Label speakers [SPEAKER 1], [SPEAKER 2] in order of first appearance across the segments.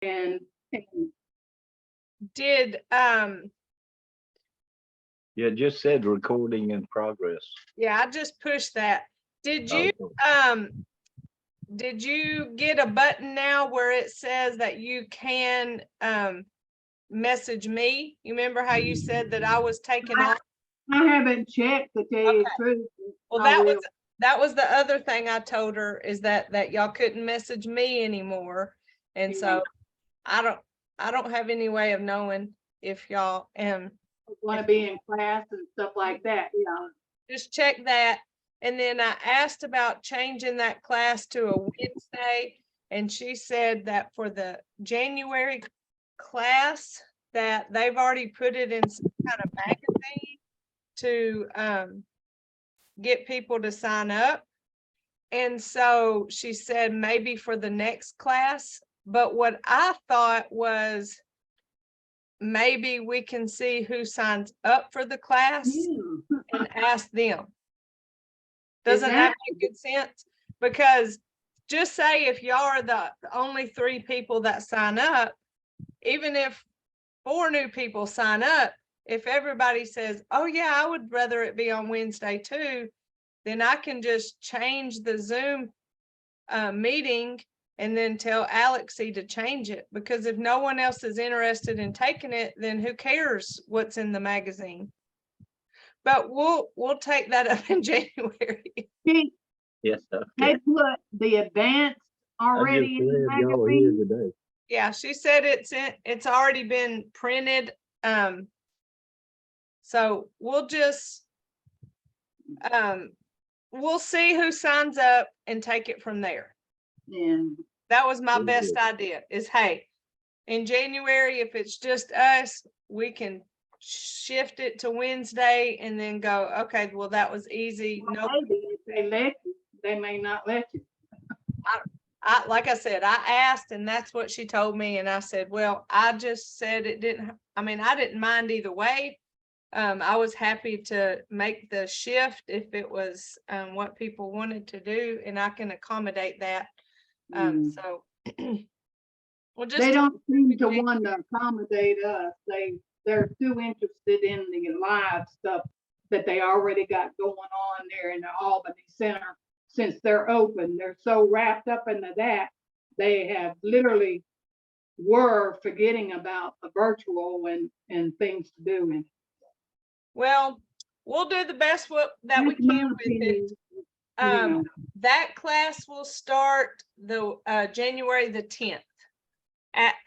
[SPEAKER 1] and
[SPEAKER 2] Did
[SPEAKER 3] Yeah, it just said recording in progress.
[SPEAKER 2] yeah, I just pushed that. Did you
[SPEAKER 3] Okay.
[SPEAKER 2] did you get a button now where it says that you can message me? You remember how you said that I was taking off?
[SPEAKER 1] I haven't checked, to tell you the truth.
[SPEAKER 2] Well,
[SPEAKER 1] I
[SPEAKER 2] that was the other thing I told her, is that y'all couldn't message me anymore. And so I don't have any way of knowing if y'all
[SPEAKER 1] want to be in class and stuff like that, you know.
[SPEAKER 2] just check that. And then I asked about changing that class to a Wednesday, and she said that for the January class that they've already put it in some kind of magazine to get people to sign up. And so she said maybe for the next class, but what I thought was maybe we can see who signs up for the class and ask them. Doesn't that make good sense? Because just say if y'all are the only 3 people that sign up, even if 4 new people sign up, if everybody says, oh yeah, I would rather it be on Wednesday too, then I can just change the Zoom meeting and then tell Alexi to change it. Because if no one else is interested in taking it, then who cares what's in the magazine? But we'll take that up in January.
[SPEAKER 3] Yes, okay.
[SPEAKER 1] They put the advanced already in the magazine.
[SPEAKER 3] Today.
[SPEAKER 2] Yeah, she said it's already been printed. So we'll just we'll see who signs up and take it from there.
[SPEAKER 1] And
[SPEAKER 2] That was my best idea, is hey, in January, if it's just us, we can shift it to Wednesday and then go, okay, well, that was easy. No,
[SPEAKER 1] maybe if they let you, they may not let you.
[SPEAKER 2] like I said, I asked and that's what she told me. And I said, well, I just said it didn't, I mean, I didn't mind either way. I was happy to make the shift if it was what people wanted to do, and I can accommodate that. So we'll just,
[SPEAKER 1] they don't seem to want to accommodate us. They're too interested in the live stuff that they already got going on there in the Albany Center. Since they're open, they're so wrapped up into that, they have literally were forgetting about the virtual and things to do. And
[SPEAKER 2] well, we'll do the best that we can with it. That class will start the January the 10th.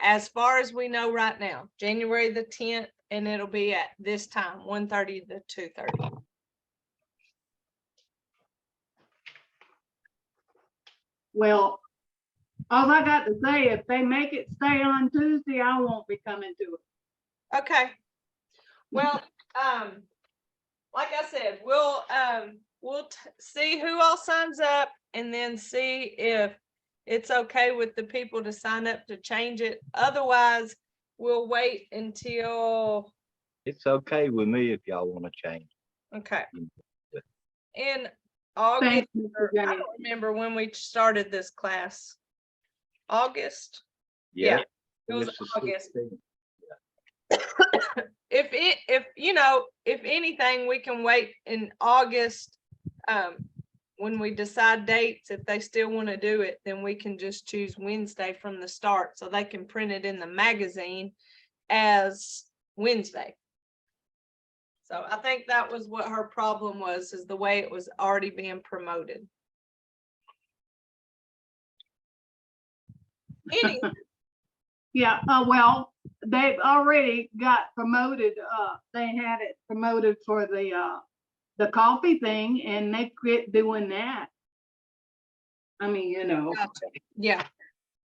[SPEAKER 2] As far as we know right now, January the 10th, and it'll be at this time, 1:30 to 2:30.
[SPEAKER 1] Well, all I got to say, if they make it stay on Tuesday, I won't be coming to it.
[SPEAKER 2] Okay. Well, like I said, we'll see who all signs up and then see if it's okay with the people to sign up to change it. Otherwise, we'll wait until.
[SPEAKER 3] It's okay with me if y'all want to change.
[SPEAKER 2] Okay. In August, I don't remember when we started this class. August. Yeah, it was August. If anything, we can wait in August. When we decide dates, if they still want to do it, then we can just choose Wednesday from the start, so they can print it in the magazine as Wednesday. So I think that was what her problem was, is the way it was already being promoted. Anyway.
[SPEAKER 1] Yeah, well, they've already got promoted. They had it promoted for the coffee thing, and they quit doing that. I mean,
[SPEAKER 2] Gotcha. Yeah.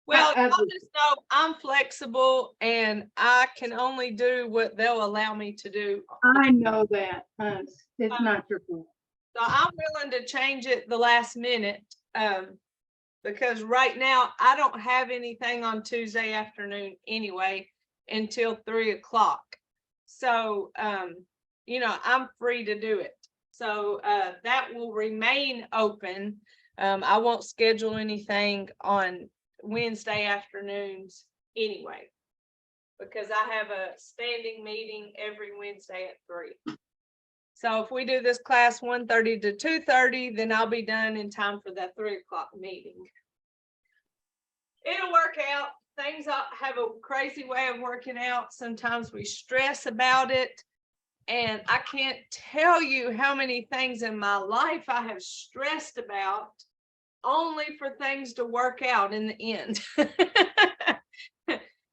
[SPEAKER 2] Well, y'all just know I'm flexible and I can only do what they'll allow me to do.
[SPEAKER 1] I know that. It's not your fault.
[SPEAKER 2] So I'm willing to change it the last minute, because right now I don't have anything on Tuesday afternoon anyway until 3 o'clock. So, I'm free to do it. So that will remain open. I won't schedule anything on Wednesday afternoons anyway, because I have a standing meeting every Wednesday at 3. So if we do this class 1:30 to 2:30, then I'll be done in time for that 3 o'clock meeting. It'll work out. Things have a crazy way of working out. Sometimes we stress about it. And I can't tell you how many things in my life I have stressed about only for things to work out in the end.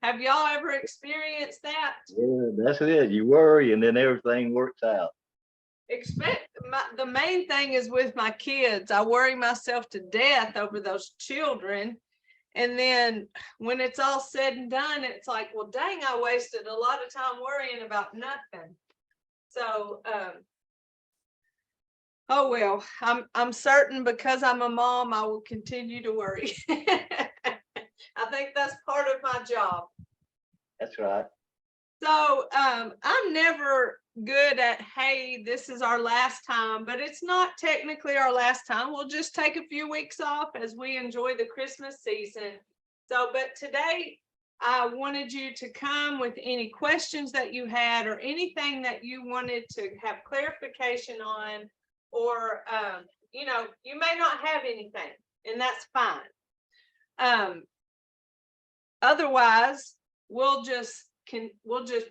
[SPEAKER 2] Have y'all ever experienced that?
[SPEAKER 3] Yeah, that's it. You worry and then everything works out.
[SPEAKER 2] The main thing is with my kids. I worry myself to death over those children. And then when it's all said and done, it's like, well, dang, I wasted a lot of time worrying about nothing. So, oh well, I'm certain because I'm a mom, I will continue to worry. I think that's part of my job.
[SPEAKER 3] That's right.
[SPEAKER 2] So I'm never good at, hey, this is our last time, but it's not technically our last time. We'll just take a few weeks off as we enjoy the Christmas season. So, but today I wanted you to come with any questions that you had or anything that you wanted to have clarification on, or, you know, you may not have anything, and that's fine. Otherwise, we'll just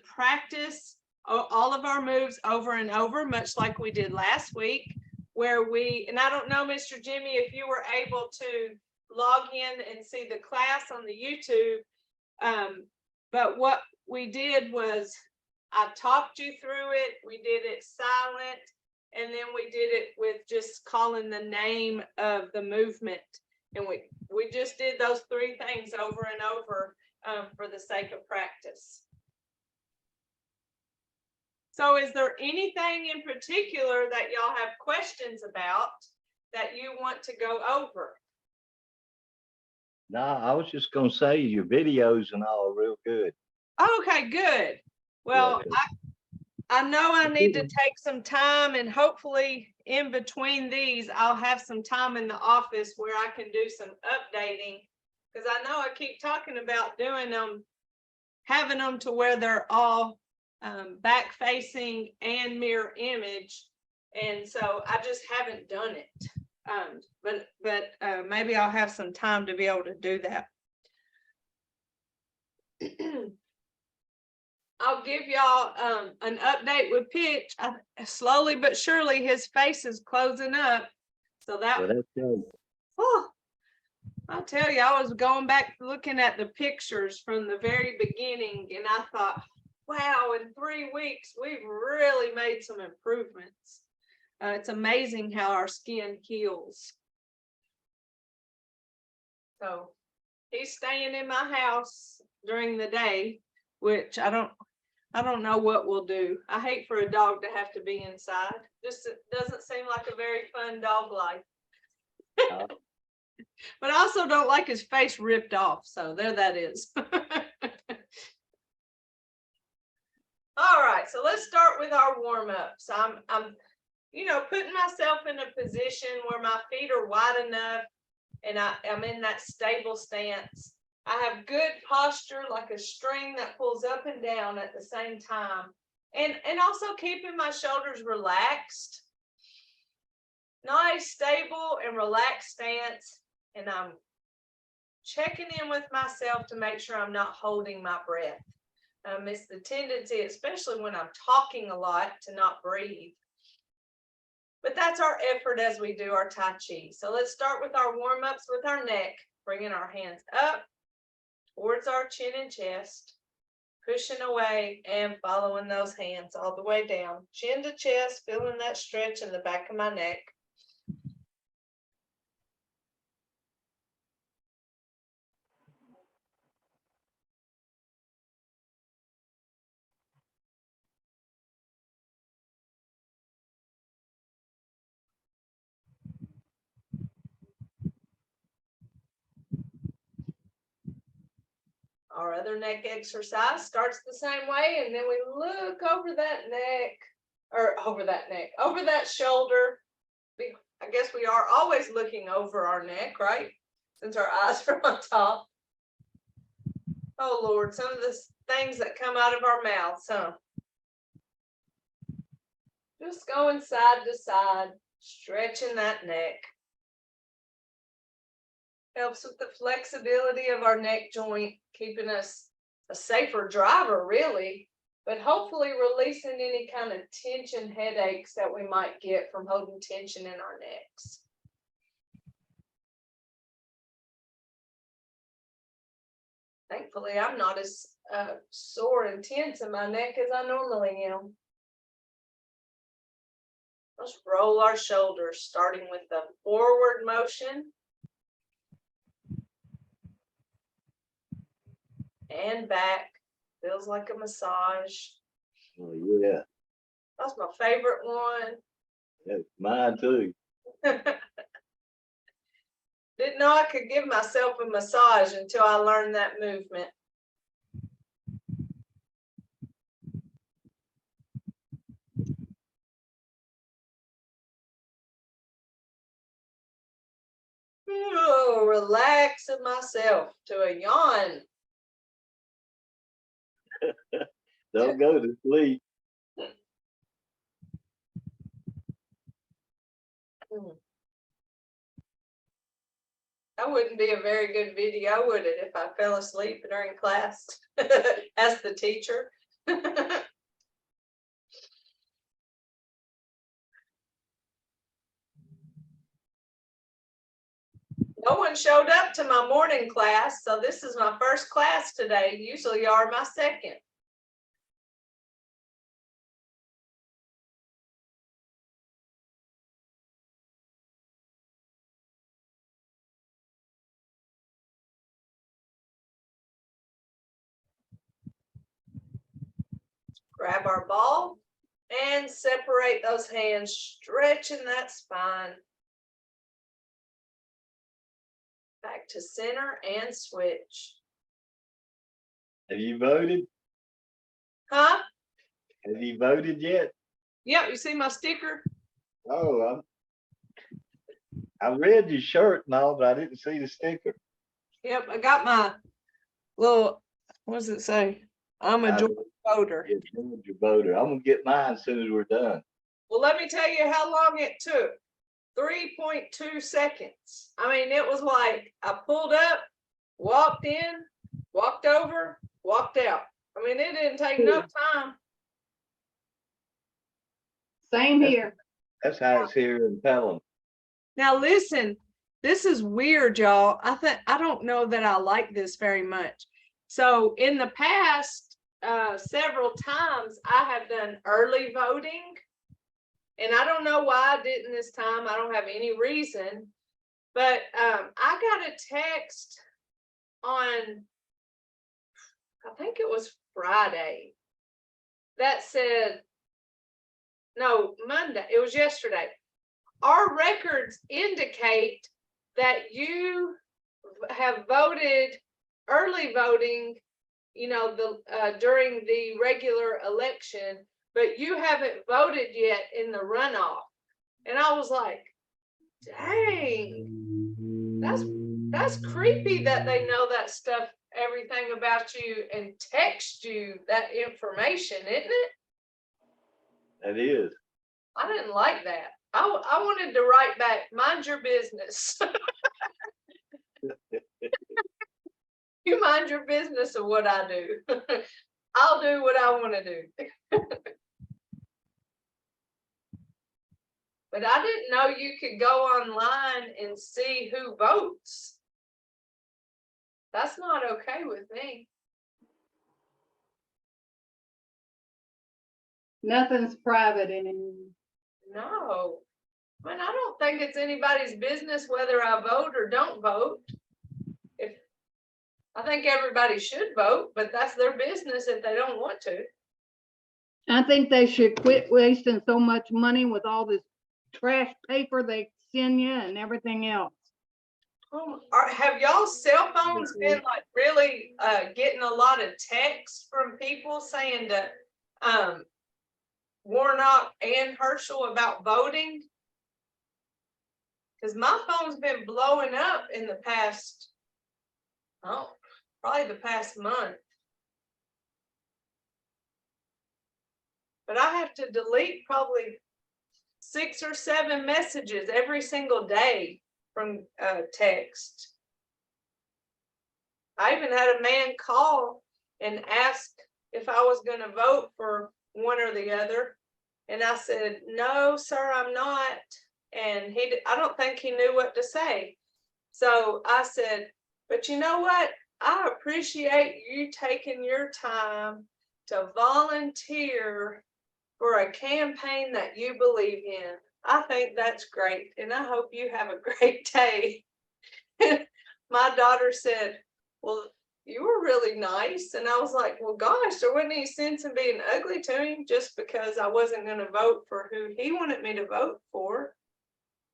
[SPEAKER 2] practice all of our moves over and over, much like we did last week, where and I don't know, Mr. Jimmy, if you were able to log in and see the class on the YouTube, but what we did was I talked you through it. We did it silent, and then we did it with just calling the name of the movement, and we just did those 3 things over and over for the sake of practice. So is there anything in particular that y'all have questions about that you want to go over?
[SPEAKER 3] No, I was just gonna say your videos and all are real good.
[SPEAKER 2] Okay, good. Well,
[SPEAKER 3] Yeah.
[SPEAKER 2] I know I need to take some time, and hopefully in between these, I'll have some time in the office where I can do some updating, because I know I keep talking about doing them, having them to where they're all back facing and mirror image. And so I just haven't done it. But maybe I'll have some time to be able to do that. I'll give y'all an update with Pitch. Slowly but surely his face is closing up. So that,
[SPEAKER 3] Yeah, that's good.
[SPEAKER 2] oh, I'll tell you, I was going back looking at the pictures from the very beginning, and I thought, wow, in 3 weeks, we've really made some improvements. It's amazing how our skin heals. So he's staying in my house during the day, which I don't know what we'll do. I hate for a dog to have to be inside. Just it doesn't seem like a very fun dog life. But I also don't like his face ripped off. So there that is. All right, so let's start with our warm-ups. I'm putting myself in a position where my feet are wide enough and I'm in that stable stance. I have good posture, like a string that pulls up and down at the same time, and also keeping my shoulders relaxed. Nice, stable, and relaxed stance, and I'm checking in with myself to make sure I'm not holding my breath. It's the tendency, especially when I'm talking a lot, to not breathe. But that's our effort as we do our Tai Chi. So let's start with our warm-ups with our neck, bringing our hands up towards our chin and chest, pushing away and following those hands all the way down, chin to chest, feeling that stretch in the back of my neck. Our other neck exercise starts the same way, and then we look over that neck, over that shoulder. I guess we are always looking over our neck, right? Since our eyes are on top. Oh Lord, some of the things that come out of our mouths, huh? Just going side to side, stretching that neck. Helps with the flexibility of our neck joint, keeping us a safer driver, really, but hopefully releasing any kind of tension headaches that we might get from holding tension in our necks. Thankfully, I'm not as sore and tense in my neck as I normally am. Let's roll our shoulders, starting with the forward motion. And back. Feels like a massage.
[SPEAKER 3] Oh, yeah.
[SPEAKER 2] That's my favorite one.
[SPEAKER 3] That's mine too.
[SPEAKER 2] Didn't know I could give myself a massage until I learned that movement. Oh, relaxing myself to a yawn.
[SPEAKER 3] Don't go to sleep.
[SPEAKER 2] That wouldn't be a very good video, would it, if I fell asleep during class as the teacher? No one showed up to my morning class, so this is my first class today. Usually you are my second. Grab our ball and separate those hands, stretching that spine. Back to center and switch.
[SPEAKER 3] Have you voted?
[SPEAKER 2] Huh?
[SPEAKER 3] Have you voted yet?
[SPEAKER 2] Yep, you see my sticker?
[SPEAKER 3] Oh, I read your shirt and all, but I didn't see the sticker.
[SPEAKER 2] Yep, I got my little, what does it say? I'm a Georgia voter.
[SPEAKER 3] Yeah, Georgia voter. I'm gonna get mine as soon as we're done.
[SPEAKER 2] Well, let me tell you how long it took. 3.2 seconds. I mean, it was like I pulled up, walked in, walked over, walked out. I mean, it didn't take no time.
[SPEAKER 1] Same here.
[SPEAKER 3] That's how it's here in Pelham.
[SPEAKER 2] Now listen, this is weird, y'all. I don't know that I like this very much. So in the past, several times I have done early voting. And I don't know why I didn't this time. I don't have any reason. But I got a text on, I think it was Friday, that said, no, Monday, it was yesterday. Our records indicate that you have voted early voting, you know, during the regular election, but you haven't voted yet in the runoff. And I was like, dang, that's creepy that they know that stuff, everything about you, and text you that information, isn't it?
[SPEAKER 3] That is.
[SPEAKER 2] I didn't like that. I wanted to write back, mind your business. You mind your business of what I do. I'll do what I want to do. But I didn't know you could go online and see who votes. That's not okay with me.
[SPEAKER 1] Nothing's private anymore.
[SPEAKER 2] No. I mean, I don't think it's anybody's business whether I vote or don't vote. I think everybody should vote, but that's their business if they don't want to.
[SPEAKER 1] I think they should quit wasting so much money with all this trash paper they send you and everything else.
[SPEAKER 2] Have y'all's cell phones been like really getting a lot of texts from people saying to Warnock and Herschel about voting? Because my phone's been blowing up in the past, probably the past month. But I have to delete probably 6 or 7 messages every single day from text. I even had a man call and ask if I was going to vote for one or the other. And I said, no, sir, I'm not. And I don't think he knew what to say. So I said, but you know what? I appreciate you taking your time to volunteer for a campaign that you believe in. I think that's great. And I hope you have a great day. My daughter said, well, you were really nice. And I was like, well, gosh, there wasn't any sense in being ugly to him just because I wasn't going to vote for who he wanted me to vote for.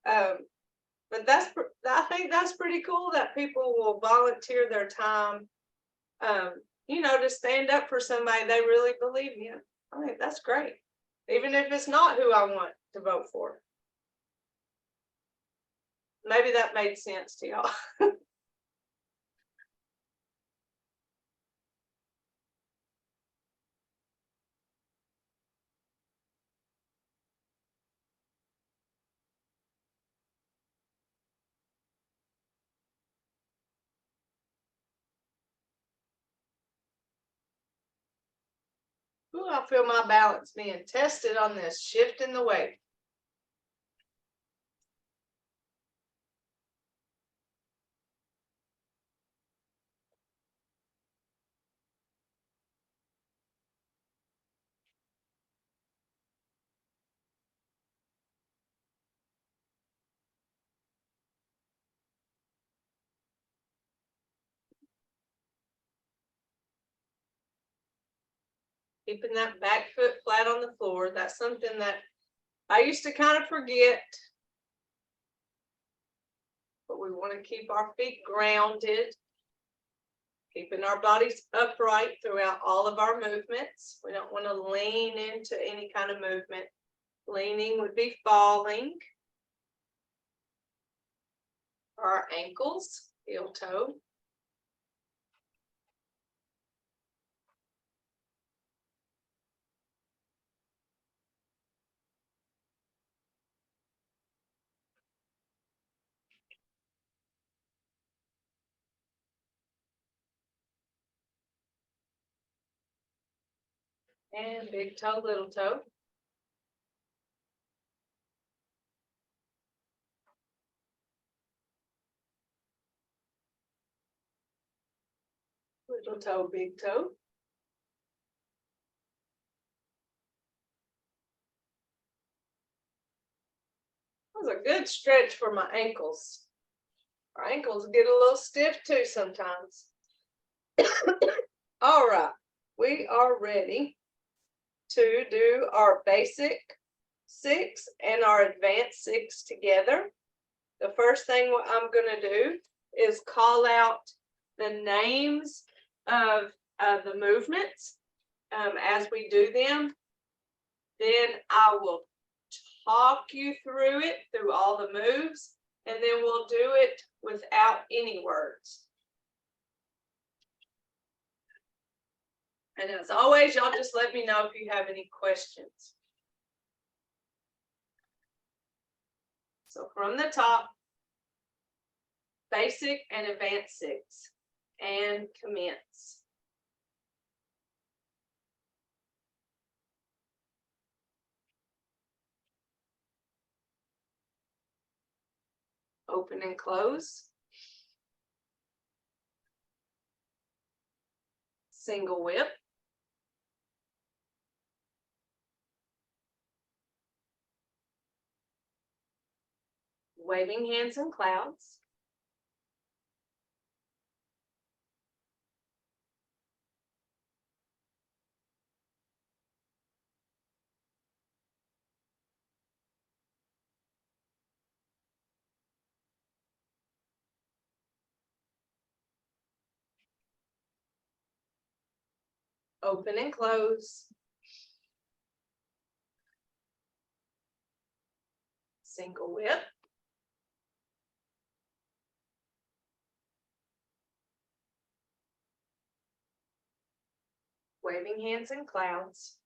[SPEAKER 2] But I think that's pretty cool that people will volunteer their time, to stand up for somebody they really believe in. I think that's great, even if it's not who I want to vote for. Maybe that made sense to y'all. Ooh, I feel my balance being tested on this shift in the weight. Keeping that back foot flat on the floor. That's something that I used to kind of forget. But we want to keep our feet grounded, keeping our bodies upright throughout all of our movements. We don't want to lean into any kind of movement. Leaning would be falling. Our ankles, heel toe. And big toe, little toe. Little toe, big toe. That was a good stretch for my ankles. Our ankles get a little stiff too sometimes. All right, we are ready to do our basic 6 and our advanced 6 together. The first thing what I'm going to do is call out the names of the movements as we do them. Then I will talk you through it, through all the moves, and then we'll do it without any words. And as always, y'all just let me know if you have any questions. So from the top, basic and advanced 6, and commence. Open and close. Single whip. Waving hands and clouds. Open and close. Single whip. waving hands in clouds.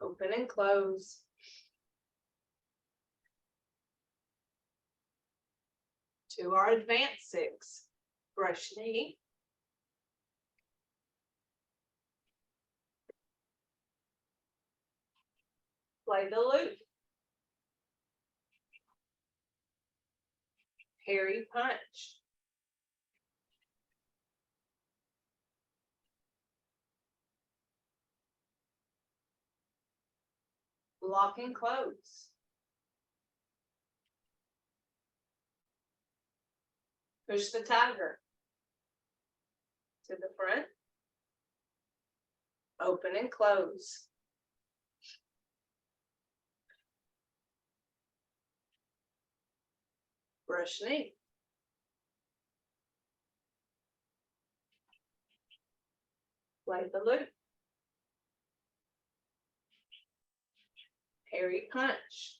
[SPEAKER 2] Open and close. To our advanced six. Brush knee. Play the loop. Parry punch. Lock and close. Push the tiger to the front. Open and close. Brush knee. Play the loop. Parry punch.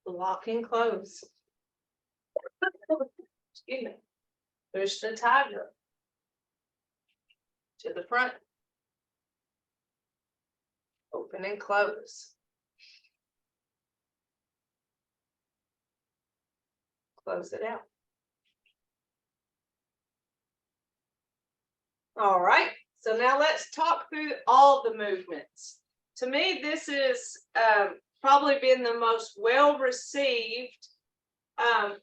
[SPEAKER 2] Lock and close. Excuse me. Push the tiger to the front. Open and close. Close it out. All right, so now let's talk through all the movements. To me, this is probably been the most well-received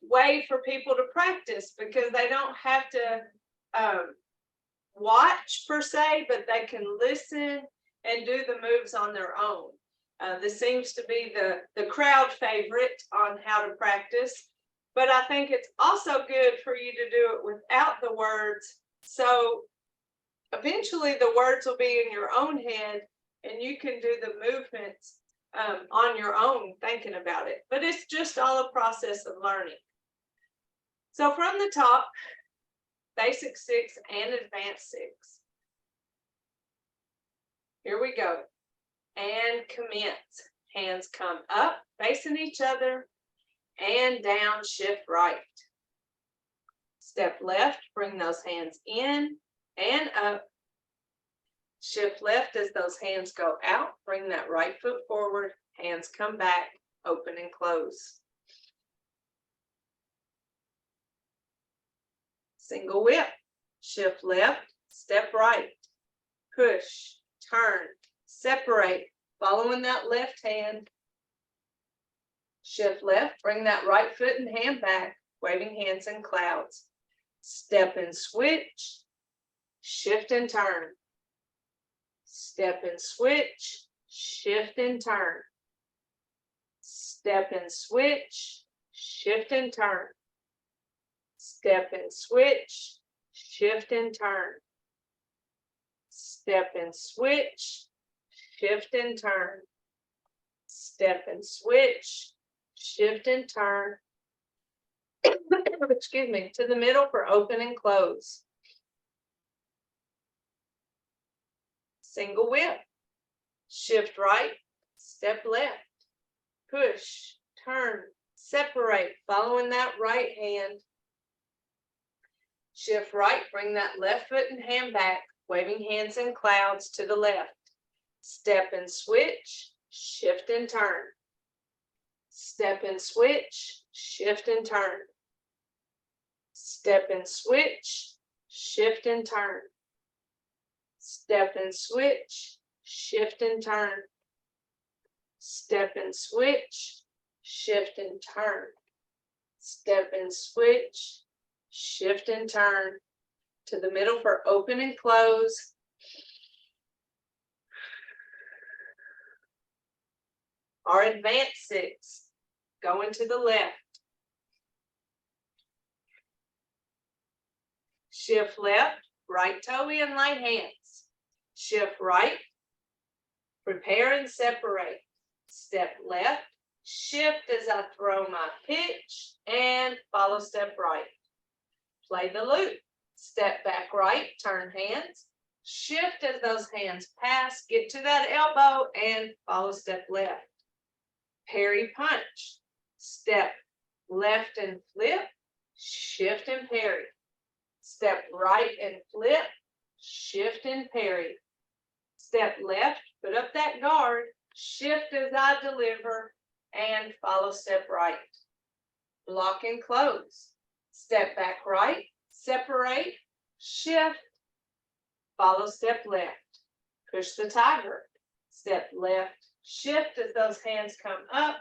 [SPEAKER 2] way for people to practice, because they don't have to watch per se, but they can listen and do the moves on their own. This seems to be the crowd favorite on how to practice, but I think it's also good for you to do it without the words. So eventually the words will be in your own head and you can do the movements on your own, thinking about it. But it's just all a process of learning. So from the top, basic six and advanced six. Here we go. And commence. Hands come up, facing each other, and down, shift right. Step left, bring those hands in and up. Shift left as those hands go out, bring that right foot forward, hands come back, open and close. Single whip, shift left, step right, push, turn, separate, following that left hand. Shift left, bring that right foot and hand back, waving hands in clouds. Step and switch, shift and turn. Step and switch, shift and turn. Step and switch, shift and turn. Step and switch, shift and turn. Step and switch, shift and turn. Step and switch, shift and turn. Excuse me, to the middle for open and close. Single whip, shift right, step left, push, turn, separate, following that right hand. Shift right, bring that left foot and hand back, waving hands in clouds to the left. Step and switch, shift and turn. Step and switch, shift and turn. Step and switch, shift and turn. Step and switch, shift and turn. Step and switch, shift and turn. Step and switch, shift and turn. To the middle for open and close. Our advanced six, going to the left. Shift left, right toe in, light hands. Shift right, prepare and separate. Step left, shift as I throw my pitch, and follow step right. Play the loop. Step back right, turn hands, shift as those hands pass, get to that elbow, and follow step left. Parry punch. Step left and flip, shift and parry. Step right and flip, shift and parry. Step left, put up that guard, shift as I deliver, and follow step right. Block and close. Step back right, separate, shift, follow step left. Push the tiger. Step left, shift as those hands come up,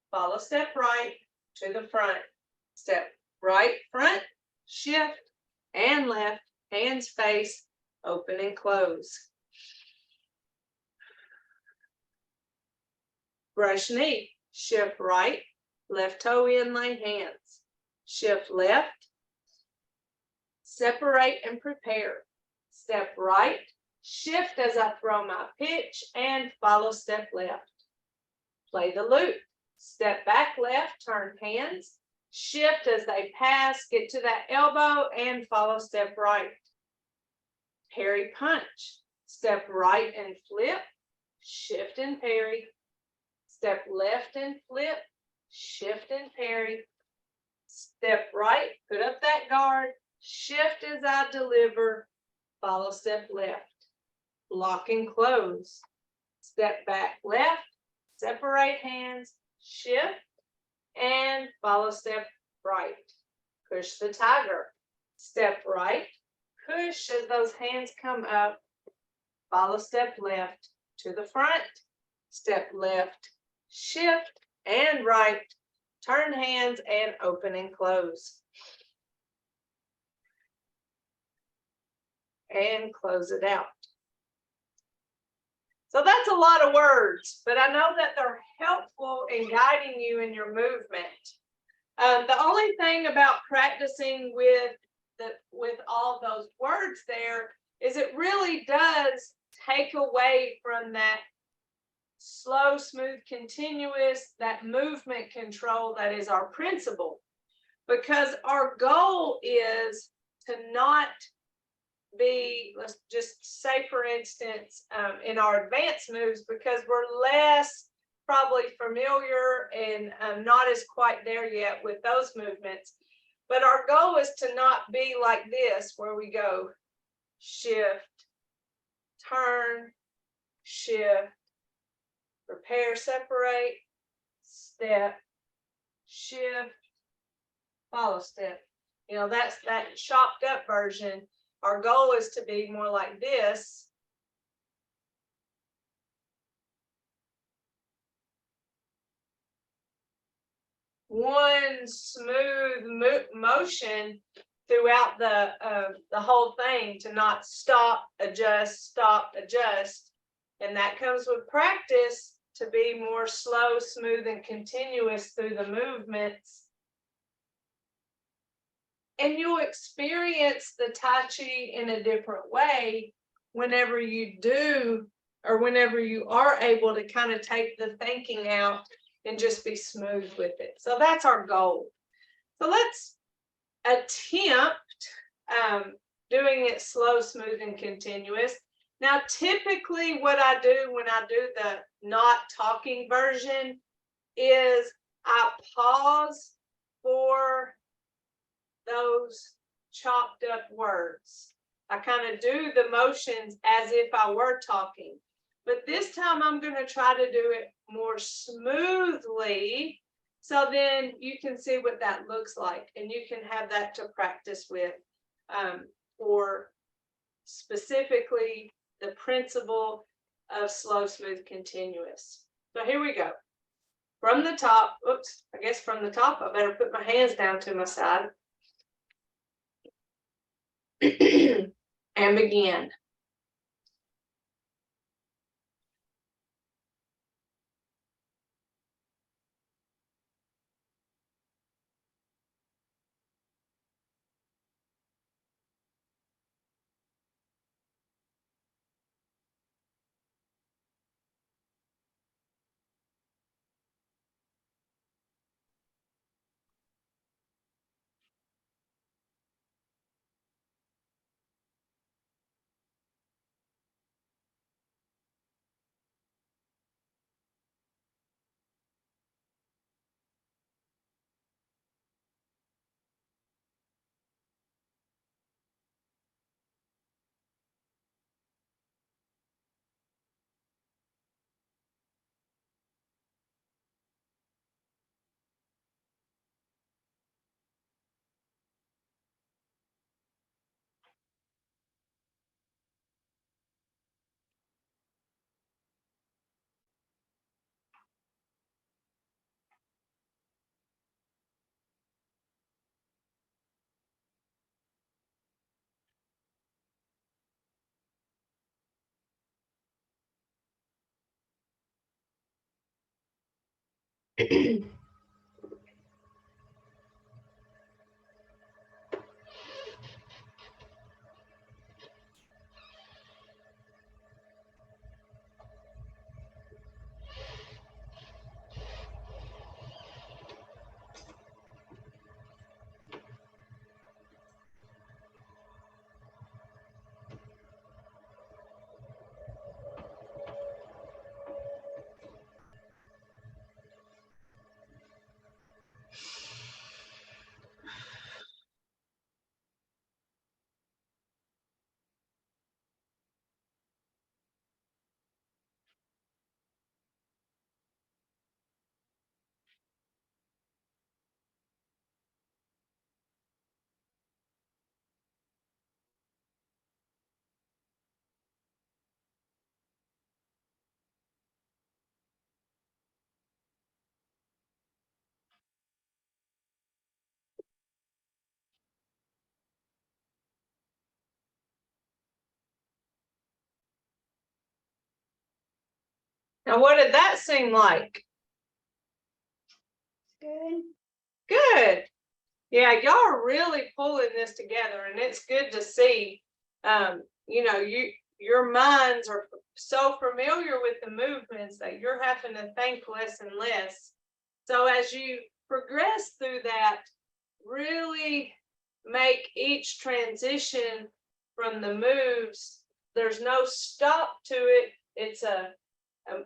[SPEAKER 2] follow step right to the front. Step right, front, shift, and left, hands face, open and close. Brush knee, shift right, left toe in, lay hands. Shift left, separate and prepare. Step right, shift as I throw my pitch, and follow step left. Play the loop. Step back left, turn hands, shift as they pass, get to that elbow, and follow step right. Parry punch. Step right and flip, shift and parry. Step left and flip, shift and parry. Step right, put up that guard, shift as I deliver, follow step left. Lock and close. Step back left, separate hands, shift, and follow step right. Push the tiger. Step right, push as those hands come up, follow step left to the front. Step left, shift and right, turn hands and open and close. And close it out. So that's a lot of words, but I know that they're helpful in guiding you in your movement. The only thing about practicing with all those words there is it really does take away from that slow, smooth, continuous, that movement control that is our principle. Because our goal is to not be, let's just say for instance, in our advanced moves, because we're less probably familiar and not as quite there yet with those movements. But our goal is to not be like this, where we go shift, turn, shift, prepare, separate, step, shift, follow step. You know, that's that chopped up version. Our goal is to be more like this. One smooth motion throughout the whole thing, to not stop, adjust, and that comes with practice, to be more slow, smooth, and continuous through the movements. And you'll experience the Tai Chi in a different way whenever you do, or whenever you are able to kind of take the thinking out and just be smooth with it. So that's our goal. So let's attempt doing it slow, smooth, and continuous. Now, typically what I do when I do the not talking version is I pause for those chopped up words. I kind of do the motions as if I were talking. But this time I'm going to try to do it more smoothly, so then you can see what that looks like, and you can have that to practice with, or specifically the principle of slow, smooth, continuous. So here we go. From the top, oops, I guess from the top, I better put my hands down to my side. And begin. Now, what did that seem like?
[SPEAKER 4] Good.
[SPEAKER 2] Good. Yeah, y'all are really pulling this together, and it's good to see. You know, your minds are so familiar with the movements that you're having to think less and less. So as you progress through that, really make each transition from the moves. There's no stop to it. It's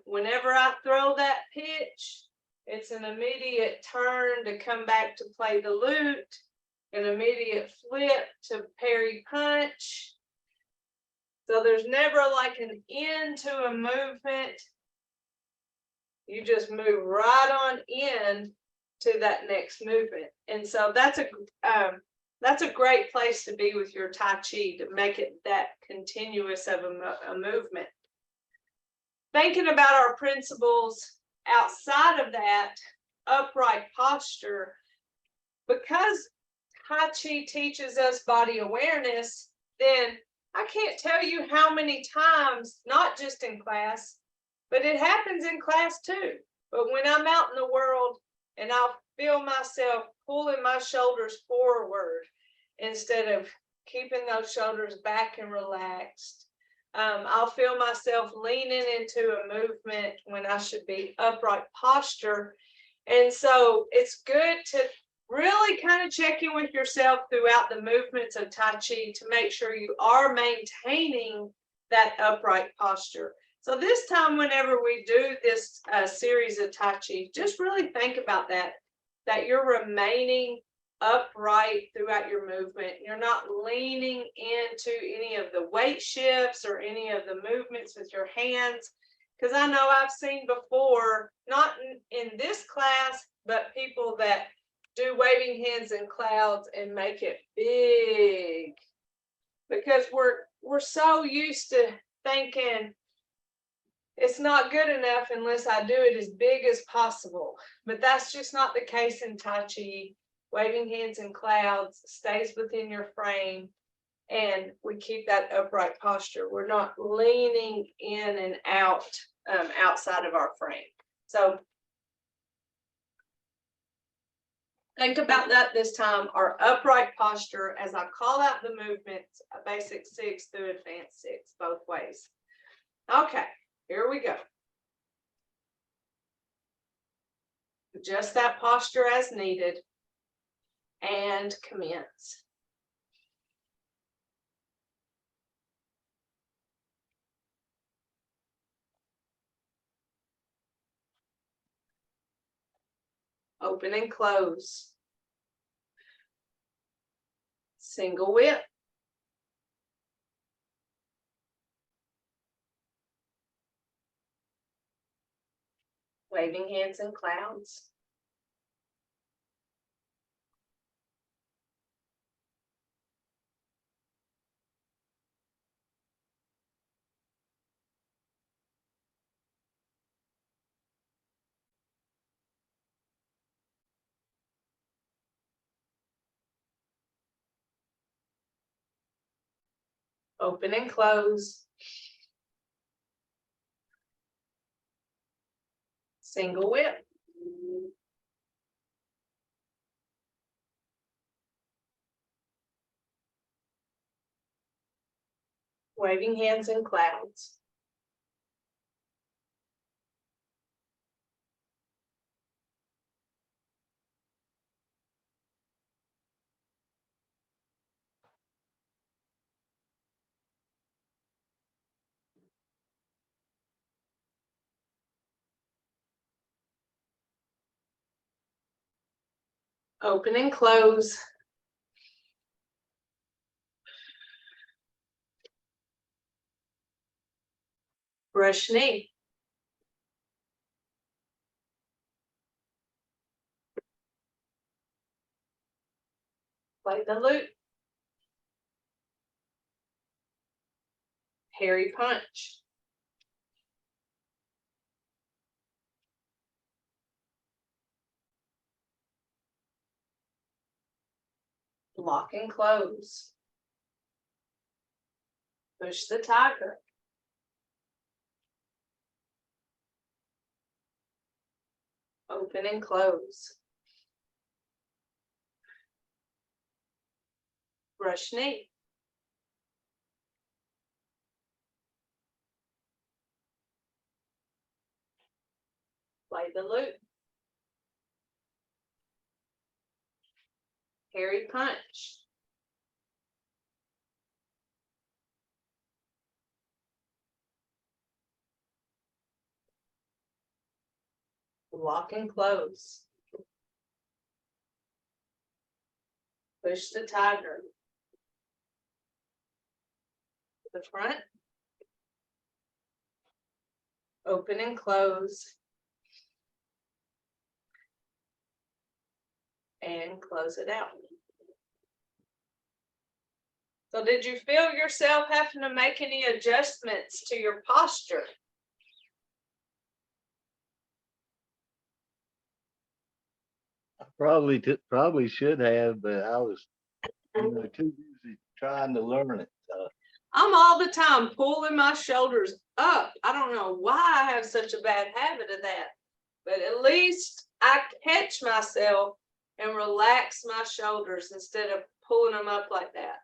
[SPEAKER 2] whenever I throw that pitch, it's an immediate turn to come back to play the lute, an immediate flip to parry punch. So there's never like an end to a movement. You just move right on in to that next movement. And so that's a great place to be with your Tai Chi, to make it that continuous of a movement. Thinking about our principles outside of that upright posture, because Tai Chi teaches us body awareness, then I can't tell you how many times, not just in class, but it happens in class too. But when I'm out in the world and I'll feel myself pulling my shoulders forward instead of keeping those shoulders back and relaxed, I'll feel myself leaning into a movement when I should be upright posture. And so it's good to really kind of check in with yourself throughout the movements of Tai Chi to make sure you are maintaining that upright posture. So this time, whenever we do this series of Tai Chi, just really think about that you're remaining upright throughout your movement. You're not leaning into any of the weight shifts or any of the movements with your hands. Because I know I've seen before, not in this class, but people that do waving hands in clouds and make it big. Because we're so used to thinking it's not good enough unless I do it as big as possible. But that's just not the case in Tai Chi. Waving hands in clouds stays within your frame, and we keep that upright posture. We're not leaning in and out outside of our frame. So think about that this time, our upright posture as I call out the movements, a basic 6 through advanced 6, both ways. Okay, here we go. Adjust that posture as needed and commence. Open and close. Single whip. Waving hands in clouds. Open and close. Single whip. Waving hands in clouds. Open and close. Brush knee. Play the loop. Hairy punch. Lock and close. Push the tiger. Open and close. Brush knee. Play the loop. Hairy punch. Lock and close. Push the tiger. The front. Open and close. And close it out. So did you feel yourself having to make any adjustments to your posture?
[SPEAKER 3] I probably should have, but I was too busy trying to learn it.
[SPEAKER 2] I'm all the time pulling my shoulders up. I don't know why I have such a bad habit of that, but at least I catch myself and relax my shoulders instead of pulling them up like that.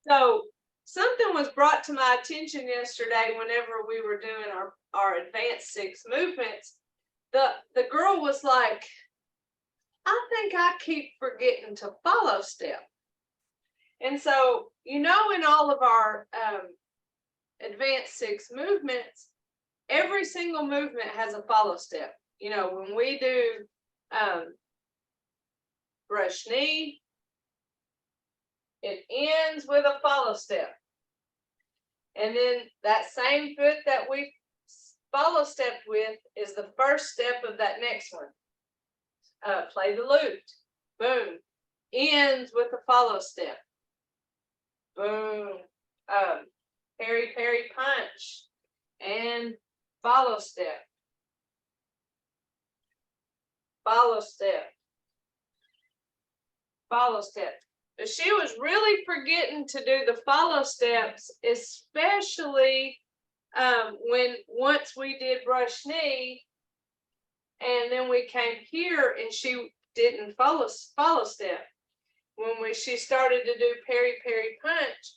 [SPEAKER 2] So something was brought to my attention yesterday whenever we were doing our advanced 6 movements. The girl was like, I think I keep forgetting to follow step. And so, in all of our advanced 6 movements, every single movement has a follow step. When we do brush knee, it ends with a follow step. And then that same foot that we follow step with is the first step of that next one. Play the loop. Boom. Ends with a follow step. Boom. Parry, parry, punch. And follow step. Follow step. Follow step. But she was really forgetting to do the follow steps, especially once we did brush knee, and then we came here and she didn't follow step. When she started to do parry, parry, punch,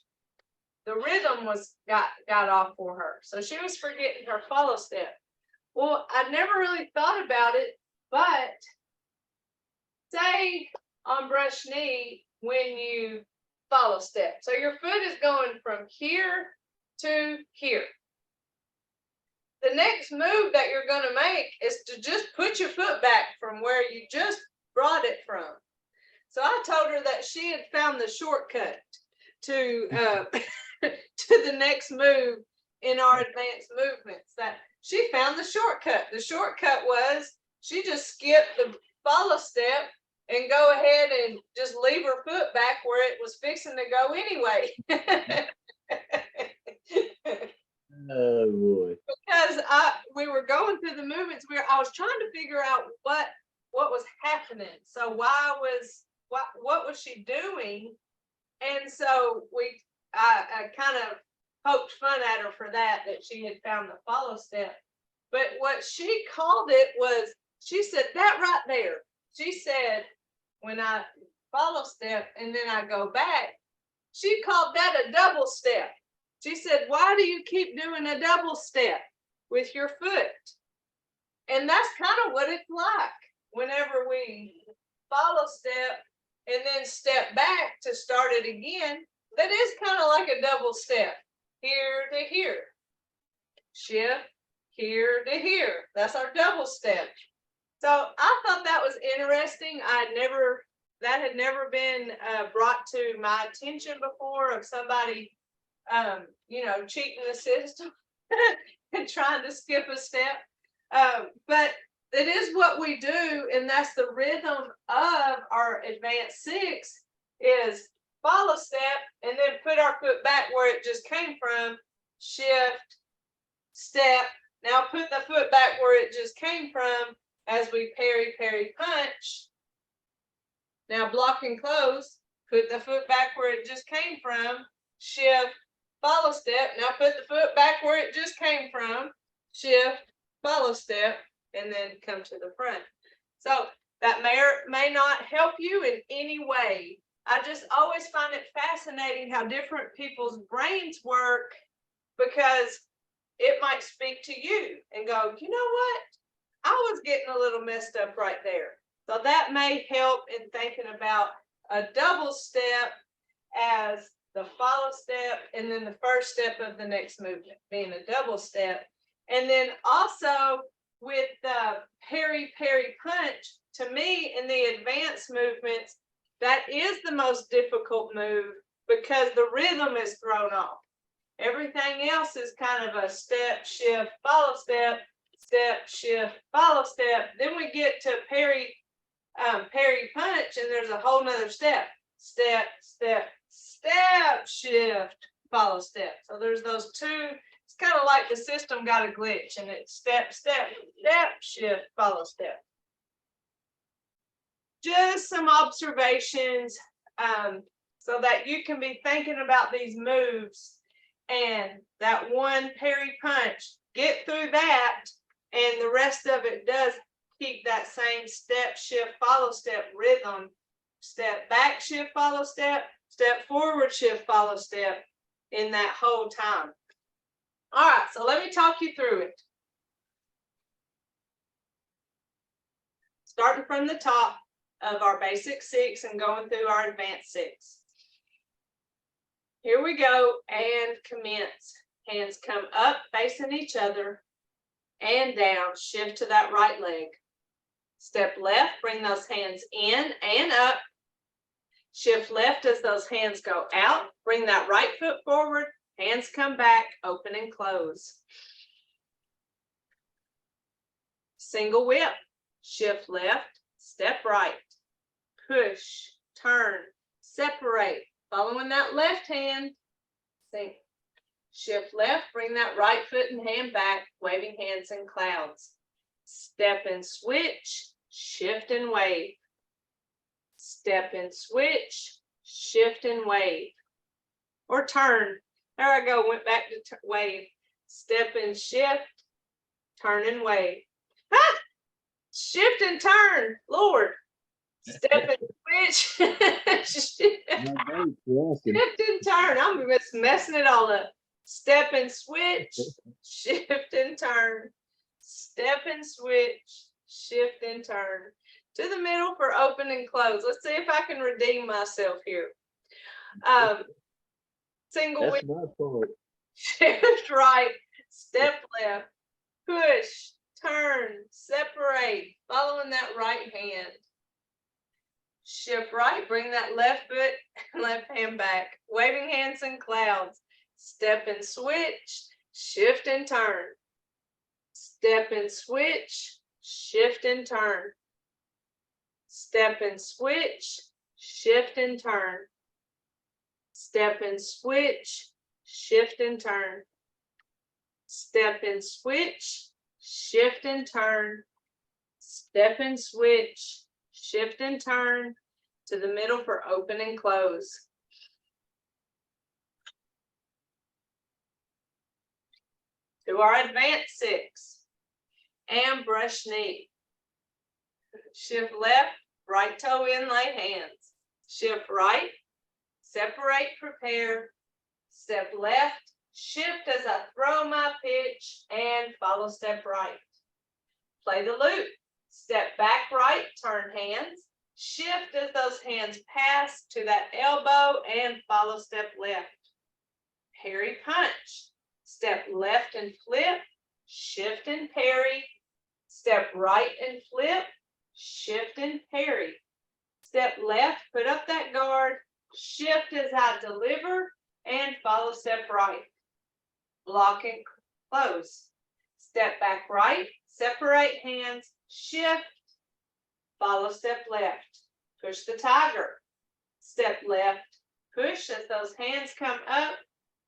[SPEAKER 2] the rhythm got off for her. So she was forgetting her follow step. Well, I never really thought about it, but say on brush knee, when you follow step. So your foot is going from here to here. The next move that you're going to make is to just put your foot back from where you just brought it from. So I told her that she had found the shortcut to to the next move in our advanced movements. That she found the shortcut. The shortcut was she just skipped the follow step and go ahead and just leave her foot back where it was fixing to go anyway.
[SPEAKER 3] Oh boy.
[SPEAKER 2] Because we were going through the movements, I was trying to figure out what was happening. So what was she doing? And so I kind of poked fun at her for that she had found the follow step. But what she called it was, she said that right there. She said, when I follow step and then I go back, she called that a double step. She said, why do you keep doing a double step with your foot? And that's kind of what it's like whenever we follow step and then step back to start it again. That is kind of like a double step, here to here, shift here to here. That's our double step. So I thought that was interesting. That had never been brought to my attention before, of somebody, you know, cheating the system and trying to skip a step. But it is what we do, and that's the rhythm of our advanced 6 is follow step and then put our foot back where it just came from, shift, step. Now put the foot back where it just came from as we parry, parry, punch. Now block and close, put the foot back where it just came from, shift, follow step. Now put the foot back where it just came from, shift, follow step, and then come to the front. So that may not help you in any way. I just always find it fascinating how different people's brains work, because it might speak to you and go, you know what? I was getting a little messed up right there. So that may help in thinking about a double step as the follow step, and then the first step of the next movement being a double step. And then also with the parry, parry, punch, to me in the advanced movements, that is the most difficult move because the rhythm is thrown off. Everything else is kind of a step, shift, follow step, step, shift, follow step. Then we get to parry, parry, punch, and there's a whole nother step. Step, step, step, shift, follow step. So there's those two. It's kind of like the system got a glitch, and it's step, step, step, shift, follow step. Just some observations so that you can be thinking about these moves, and that one parry punch, get through that, and the rest of it does keep that same step, shift, follow step rhythm. Step back, shift, follow step, step forward, shift, follow step in that whole time. All right, so let me talk you through it. Starting from the top of our basic 6 and going through our advanced 6. Here we go, and commence. Hands come up facing each other and down, shift to that right leg. Step left, bring those hands in and up. Shift left as those hands go out, bring that right foot forward, hands come back, open and close. Single whip, shift left, step right, push, turn, separate, following that left hand, sink. Shift left, bring that right foot and hand back, waving hands in clouds. Step and switch, shift and wave. Step and switch, shift and wave. Or turn. There I go, went back to wave. Step and shift, turn and wave. Ah! Shift and turn, Lord. Step and switch. Shift and turn. I'm just messing it all up. Step and switch, shift and turn. Step and switch, shift and turn. To the middle for open and close. Let's see if I can redeem myself here. Single whip, shift right, step left, push, turn, separate, following that right hand. Shift right, bring that left foot and left hand back, waving hands in clouds. Step and switch, shift and turn. Step and switch, shift and turn. Step and switch, shift and turn. Step and switch, shift and turn. Step and switch, shift and turn. Step and switch, shift and turn. To the middle for open and close. To our advanced 6. And brush knee. Shift left, right toe in, lay hands. Shift right, separate, prepare, step left, shift as I throw my pitch, and follow step right. Play the loop. Step back right, turn hands, shift as those hands pass to that elbow, and follow step left. Parry punch. Step left and flip, shift and parry, step right and flip, shift and parry. Step left, put up that guard, shift as I deliver, and follow step right. Block and close. Step back right, separate hands, shift, follow step left. Push the tiger. Step left, push as those hands come up,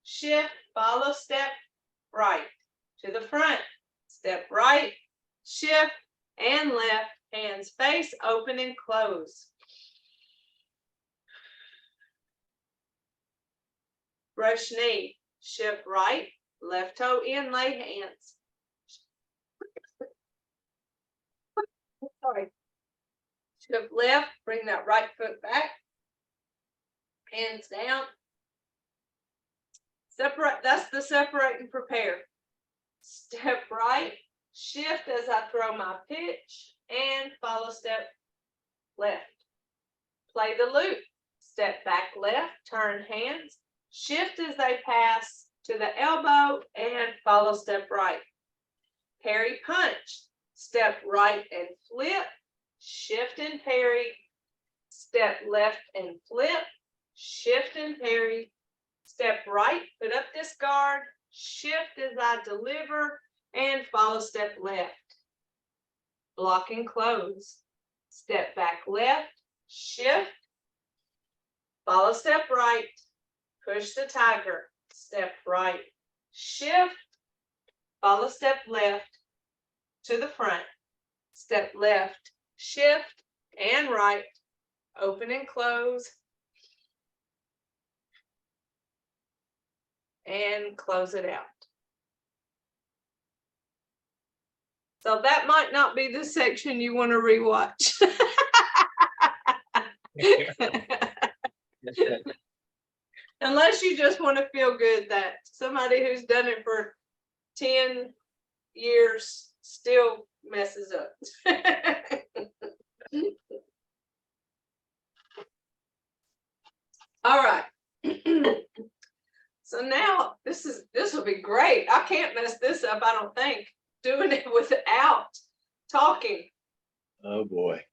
[SPEAKER 2] shift, follow step right. To the front, step right, shift, and left, hands face, open and close. Brush knee, shift right, left toe in, lay hands. Sorry. Shift left, bring that right foot back. Hands down. Separate, that's the separate and prepare. Step right, shift as I throw my pitch, and follow step left. Play the loop. Step back left, turn hands, shift as they pass to the elbow, and follow step right. Parry punch. Step right and flip, shift and parry, step left and flip, shift and parry, step right, put up this guard, shift as I deliver, and follow step left. Block and close. Step back left, shift, follow step right, push the tiger, step right, shift, follow step left, to the front, step left, shift, and right, open and close, and close it out. So that might not be the section you want to rewatch. Unless you just want to feel good that somebody who's done it for 10 years still messes up. All right. So now this will be great. I can't mess this up, I don't think, doing it without talking.
[SPEAKER 3] Oh boy.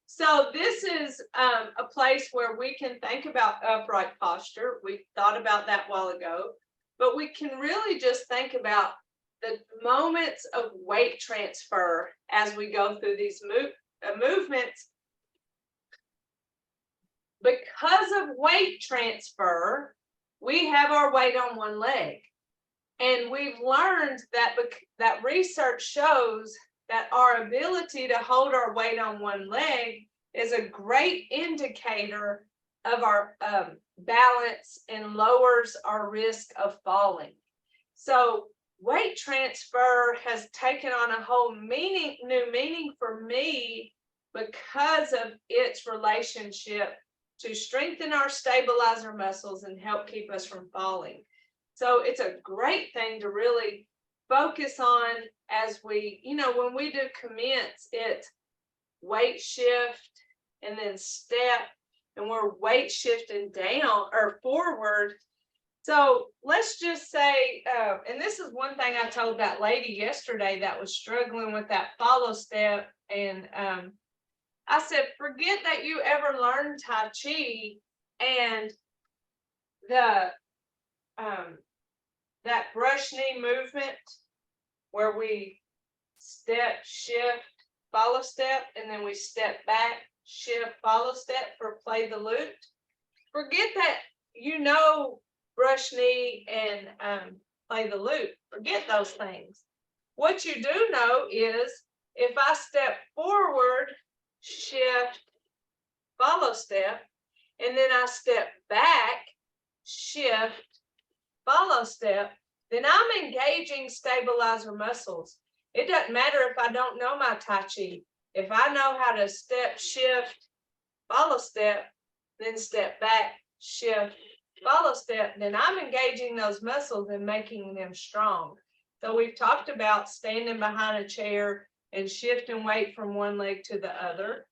[SPEAKER 2] So this is a place where we can think about upright posture. We thought about that a while ago, but we can really just think about the moments of weight transfer as we go through these movements. Because of weight transfer, we have our weight on one leg. And we've learned that that research shows that our ability to hold our weight on one leg is a great indicator of our balance and lowers our risk of falling. So weight transfer has taken on a whole new meaning for me because of its relationship to strengthen our stabilizer muscles and help keep us from falling. So it's a great thing to really focus on as we, when we do commence, it's weight shift and then step, and we're weight shifting down or forward. So let's just say, and this is one thing I told that lady yesterday that was struggling with that follow step. And I said, forget that you ever learned Tai Chi and the that brush knee movement where we step, shift, follow step, and then we step back, shift, follow step for play the loop. Forget that brush knee and play the loop. Forget those things. What you do know is if I step forward, shift, follow step, and then I step back, shift, follow step, then I'm engaging stabilizer muscles. It doesn't matter if I don't know my Tai Chi. If I know how to step, shift, follow step, then step back, shift, follow step, then I'm engaging those muscles and making them strong. So we've talked about standing behind a chair and shifting weight from one leg to the other,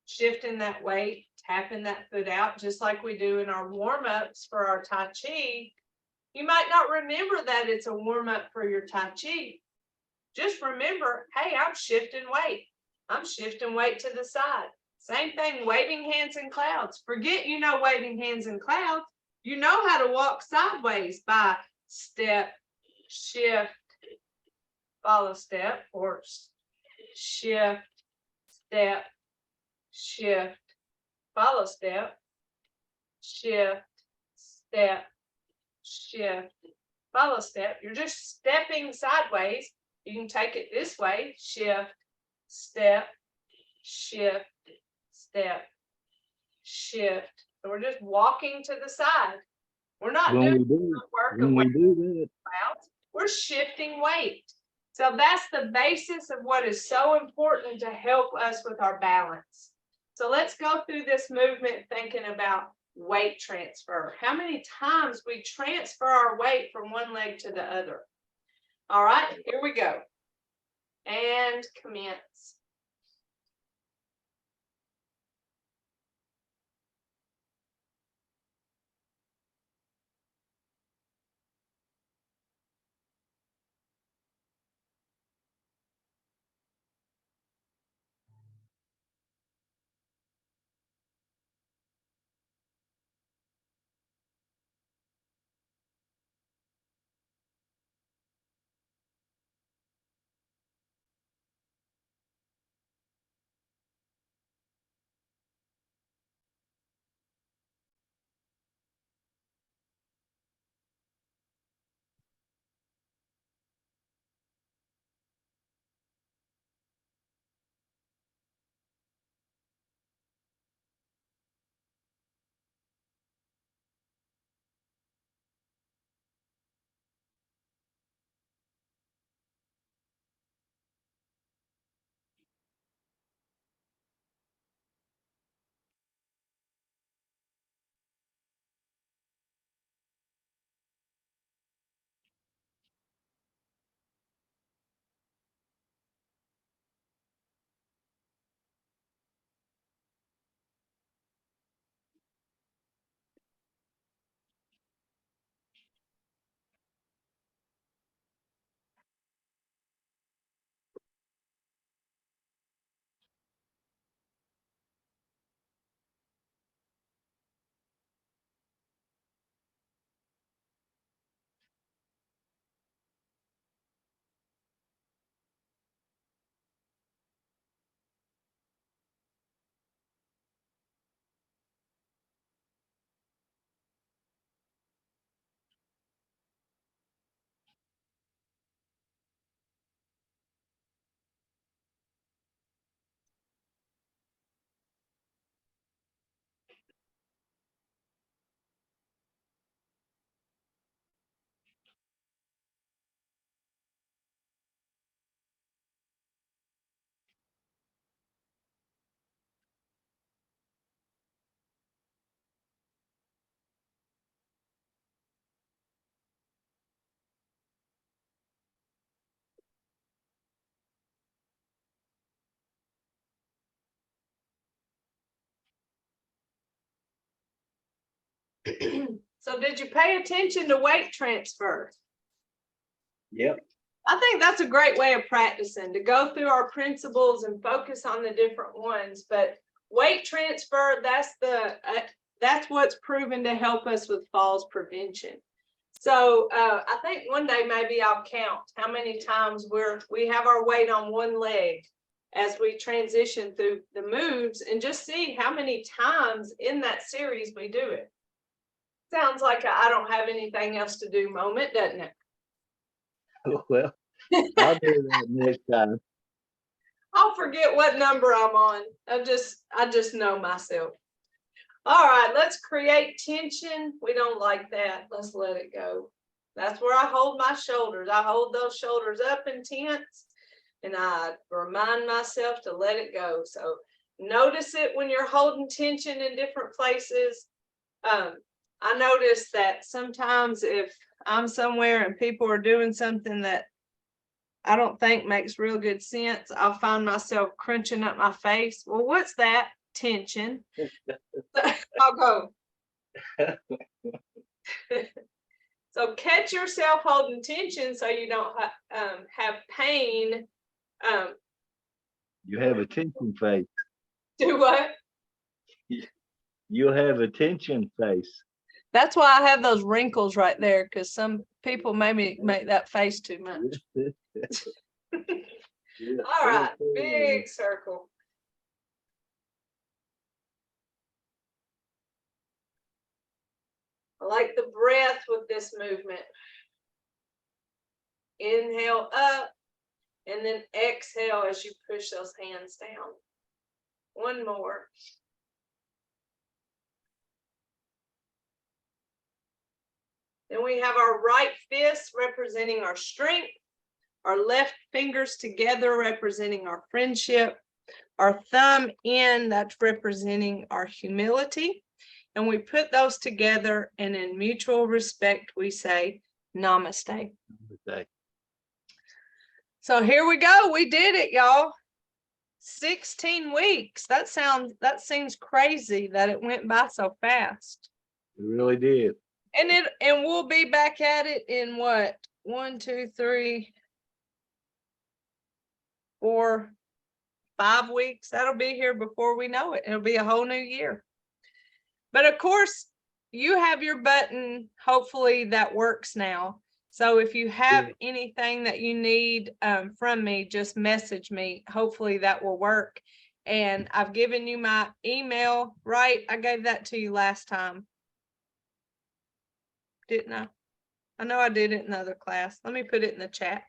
[SPEAKER 2] shifting that weight, tapping that foot out, just like we do in our warm-ups for our Tai Chi. You might not remember that it's a warm-up for your Tai Chi. Just remember, hey, I'm shifting weight. I'm shifting weight to the side. Same thing, waving hands in clouds. Forget you know waving hands in clouds. You know how to walk sideways by step, shift, follow step, or shift, step, shift, follow step, shift, step, shift, follow step. You're just stepping sideways. You can take it this way, shift, step, shift, step, shift. So we're just walking to the side. We're not doing work of weight clouds. We're shifting weight. So that's the basis of what is so important to help us with our balance. So let's go through this movement thinking about weight transfer. How many times we transfer our weight from one leg to the other. All right, here we go. And commence. So did you pay attention to weight transfer?
[SPEAKER 3] Yep.
[SPEAKER 2] I think that's a great way of practicing, to go through our principles and focus on the different ones. But weight transfer, that's what's proven to help us with falls prevention. So I think one day maybe I'll count how many times we have our weight on one leg as we transition through the moves, and just see how many times in that series we do it. Sounds like I don't have anything else to do moment, doesn't it?
[SPEAKER 3] Well, I'll do that next time.
[SPEAKER 2] I'll forget what number I'm on. I just know myself. All right, let's create tension. We don't like that. Let's let it go. That's where I hold my shoulders. I hold those shoulders up and tense, and I remind myself to let it go. So notice it when you're holding tension in different places. I notice that sometimes if I'm somewhere and people are doing something that I don't think makes real good sense, I'll find myself crunching up my face. Well, what's that? Tension. I'll go. So catch yourself holding tension so you don't have pain.
[SPEAKER 3] You have a tension face.
[SPEAKER 2] Do what?
[SPEAKER 3] You'll have a tension face.
[SPEAKER 2] That's why I have those wrinkles right there, because some people maybe make that face too much. All right, big circle. I like the breath with this movement. Inhale up and then exhale as you push those hands down. One more. Then we have our right fist representing our strength, our left fingers together representing our friendship, our thumb in, that's representing our humility. And we put those together, and in mutual respect, we say namaste.
[SPEAKER 3] Okay.
[SPEAKER 2] So here we go. We did it, y'all. 16 weeks. That seems crazy that it went by so fast.
[SPEAKER 3] It really did.
[SPEAKER 2] And we'll be back at it in what? 1, 2, 3, 4, 5 weeks. That'll be here before we know it. It'll be a whole new year. But of course, you have your button, hopefully that works now. So if you have anything that you need from me, just message me. Hopefully that will work. And I've given you my email, right? I gave that to you last time. Didn't I? I know I did it in another class. Let me put it in the chat.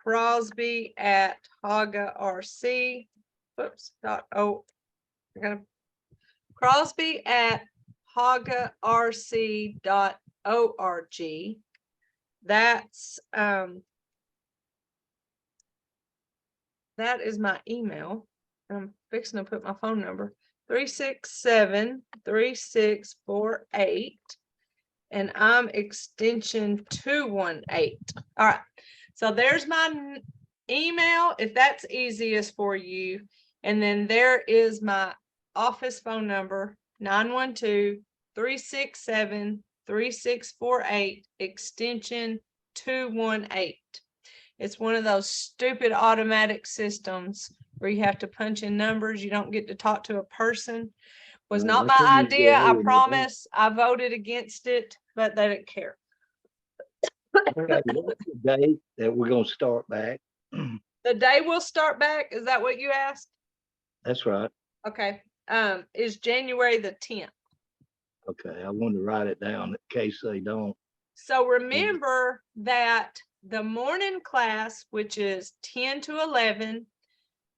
[SPEAKER 2] Crosby@HOGARC. Whoops. Crosby@HOGARC.org. That's that is my email. I'm fixing to put my phone number 367-3648, and I'm extension 218. All right, so there's my email if that's easiest for you, and then there is my office phone number 912-367-3648, extension 218. It's one of those stupid automatic systems where you have to punch in numbers. You don't get to talk to a person. Was not my idea, I promise. I voted against it, but they didn't care.
[SPEAKER 3] Okay, what's the date that we're gonna start back?
[SPEAKER 2] The day we'll start back, is that what you asked?
[SPEAKER 3] That's right.
[SPEAKER 2] Okay, is January the 10th.
[SPEAKER 3] Okay, I wanted to write it down in case they don't.
[SPEAKER 2] So remember that the morning class, which is 10 to 11,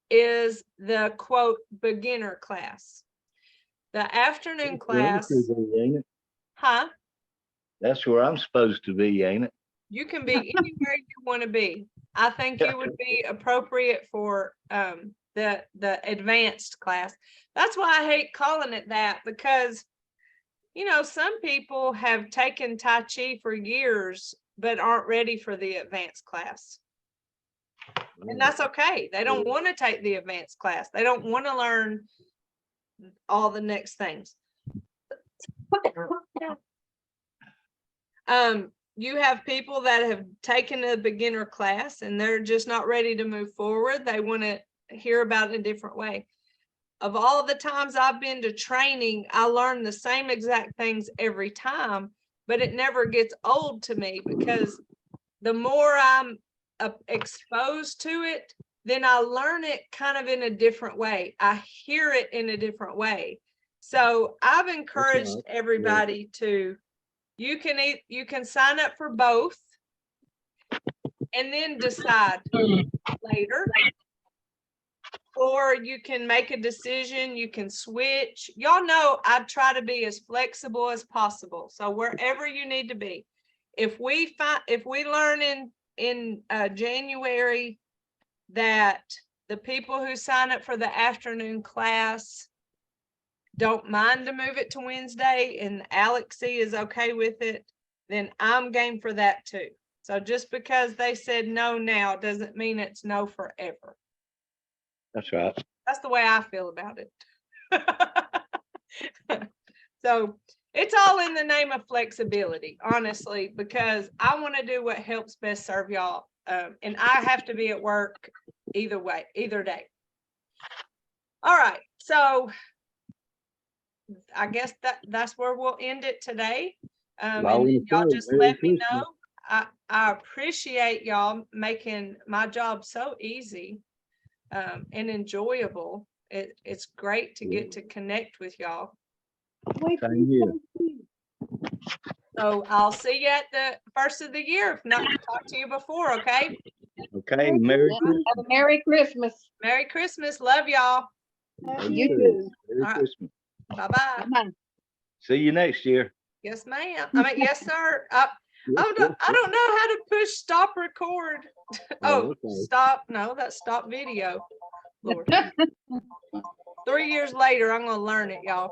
[SPEAKER 2] is the quote beginner class. The afternoon class,
[SPEAKER 3] Ain't it?
[SPEAKER 2] huh?
[SPEAKER 3] That's where I'm supposed to be, ain't it?
[SPEAKER 2] You can be anywhere you want to be. I think you would be appropriate for the advanced class. That's why I hate calling it that, because you know, some people have taken Tai Chi for years, but aren't ready for the advanced class. And that's okay. They don't want to take the advanced class. They don't want to learn all the next things. You have people that have taken a beginner class and they're just not ready to move forward. They want to hear about it a different way. Of all the times I've been to training, I learn the same exact things every time, but it never gets old to me, because the more I'm exposed to it, then I learn it kind of in a different way. I hear it in a different way. So I've encouraged everybody to, you can sign up for both and then decide later. Or you can make a decision, you can switch. Y'all know I try to be as flexible as possible. So wherever you need to be. If we learn in January that the people who sign up for the afternoon class don't mind to move it to Wednesday and Alexi is okay with it, then I'm game for that too. So just because they said no now doesn't mean it's no forever.
[SPEAKER 3] That's right.
[SPEAKER 2] That's the way I feel about it. So it's all in the name of flexibility, honestly, because I want to do what helps best serve y'all. And I have to be at work either way, either day. All right. So I guess that's where we'll end it today. And
[SPEAKER 3] Well,
[SPEAKER 2] then y'all
[SPEAKER 3] okay.
[SPEAKER 2] just
[SPEAKER 3] Merry
[SPEAKER 2] let me
[SPEAKER 3] Christmas.
[SPEAKER 2] know. I appreciate y'all making my job so easy and enjoyable. It's great to get to connect with y'all.
[SPEAKER 3] Same here.
[SPEAKER 2] So I'll see you at the first of the year, if not talk to you before, okay?
[SPEAKER 3] Okay, Merry
[SPEAKER 1] Have
[SPEAKER 3] Christmas.
[SPEAKER 1] a Merry Christmas.
[SPEAKER 2] Merry Christmas. Love y'all.
[SPEAKER 1] You too.
[SPEAKER 3] Merry
[SPEAKER 2] Alright.
[SPEAKER 3] Christmas.
[SPEAKER 2] Bye-bye.
[SPEAKER 1] Bye-bye.
[SPEAKER 3] See you next year.
[SPEAKER 2] Yes, ma'am. I mean, yes, sir. I don't know how to push stop record. Oh,
[SPEAKER 3] okay.
[SPEAKER 2] stop. No, that's stop video. Lord. 3 years later, I'm going to learn it, y'all.